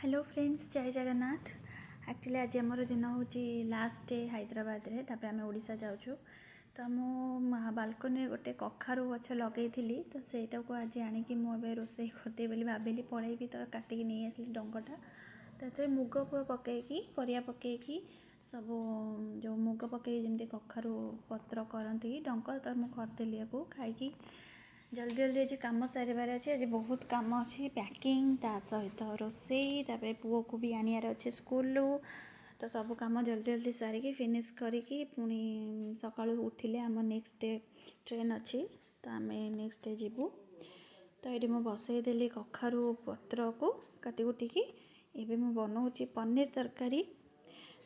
Hello friends, जय Jagannath. Actually आज आमर दिन हूँ लास्ट डे हैदराबाद रे, तापर आम ओडिशा जाऊँ। तो मु बालकनी गोटे कखारू गछ लगे तो सेटा को आज आणिकी मुझे रोषे करदे बोली भाविली पलैबी। तो काटिकी नहीं आसली डंगटा तो मुग पकईकी परिया पकईकी सब जो मुग पकई जमी कखारू पत्र करती डंक तो मुझे करदेली या खाई जल्दी जल्दी आज कम सारे अच्छे। आज बहुत कम अच्छी पैकिंग ता सहित रोसई तापर पुओ को भी आनियार अच्छे स्कूल तो सब कम जल्दी जल्दी सारिकी फिनिश करिकी पुणी सका उठिले आम नेक्स्ट डे ट्रेन अच्छी तो आम नेक्स्ट डे जीवु। तो ये मुझे बसईदेली कखारू पत्र को काटी कुटिकी एवं मुझे बनाऊँगी पनीर तरकारी।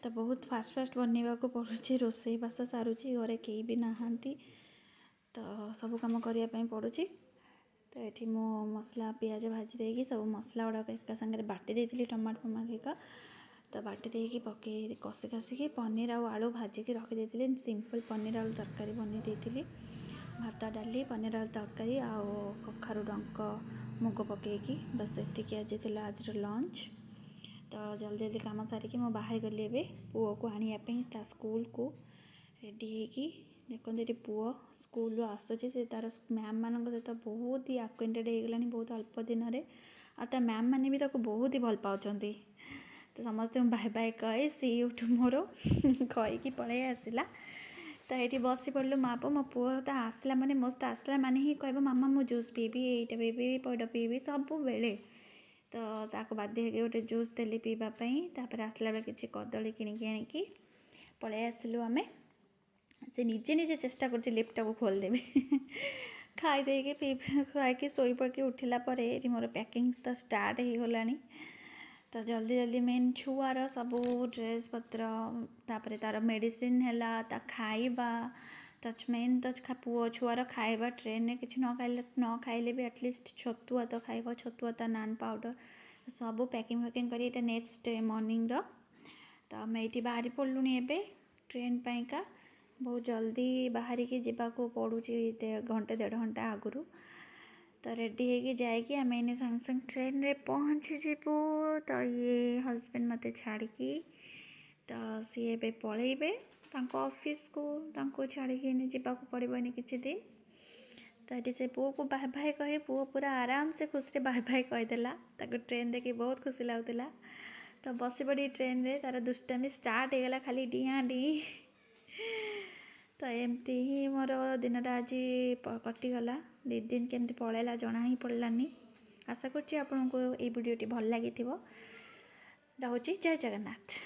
तो बहुत फास्ट फास्ट बनवा को पड़ुची, रोसई बास सारूची, घरे कई भी नहांती तो सब कम करने पड़ुची। तो ये मो मसला पियाज भाजी देकी सब मसला गुड़ाक एक सागर बाटी देती टमाटो फमाटो तो बाटी देकी पकई कषि कषिकी पनीर आलू भाजिकी रखी सिंपल पनीर आलू तरकारी बनी देती। भात डाली पनीर आलू तरकारी आउ कखारू डंक मुग पकईकी बस एतिकी आज आज लंच। तो जल्दी जल्दी कम सारिकी मो बाहर गली एवं पुओ को आने स्कूल को रेडी होगी। देखते ये पुओ स्कूल आसूँ से तार मैम मान सहित बहुत ही आक्वेंटेड हो गलानी बहुत अल्प दिन में आ मैम मैंने भी बहुत ही भल पाँच। तो समस्त बाय बाय कहे सी यू टुमोरो कहीकि पलि आसला। तो ये बस पड़लु माँ पो मो पुओ तो आसला माने मस्त आसला माने ही कह मामा मु जूस पीबी एटा पीबी पैड पीबी सब बेले। तो बाध्य होगी गोटे जूस देली पीवाई तापर आसला बेले किसी कदली किणिकी आनिकी पलि आसलु आमे। से निजे निजे चेष्टा कर लिफ्टा को खोलदेवी खाईदे पी खाई शोई पड़के उठिला मोर पैकिंग तो स्टार्ट हो गला। तो जल्दी जल्दी मेन छुआर सब ड्रेस पत्र तापर तार मेडिसिन है ता खाइबा तो मेन तो पुओ छुआर खाइबा ट्रेन में किसी न खाइले भी एटलिस्ट छतुआ तो खाइब छतुआ नान पाउडर सब पैकिंग फैकिंग कर नेक्स्ट मॉर्निंग रो। तो आम ये बाहरी पड़लुँ एवं ट्रेन पाइका बहुत जल्दी बाहर की जावाक पड़ुची घंटे 1.5 घंटा आगु। तो रेडी होगी जाकि आम इन संग संग ट्रेन रे पहुँची जीवु। तो ये हजबैंड मत छाड़ी तो सी ए पलैबे ऑफिस को छाड़ी जावाक पड़ोनी किसी दिन। तो ये से पुओ को बाय बाय कहे पुओ पूरा आराम से खुशी बाय बाय कहीदेला ट्रेन देखिए बहुत खुशी लगुला। तो बस पड़ी ट्रेन रे तार दुष्टामी स्टार्ट हो गला खाली डिया डी। तो एमती ही मोर दिनटा आज कटिगला 2 दिन केमती पलैला जना ही पड़लानी। आशा करछि आपको ये वीडियोटी भल लगी। जाऊँगी, जय जगन्नाथ।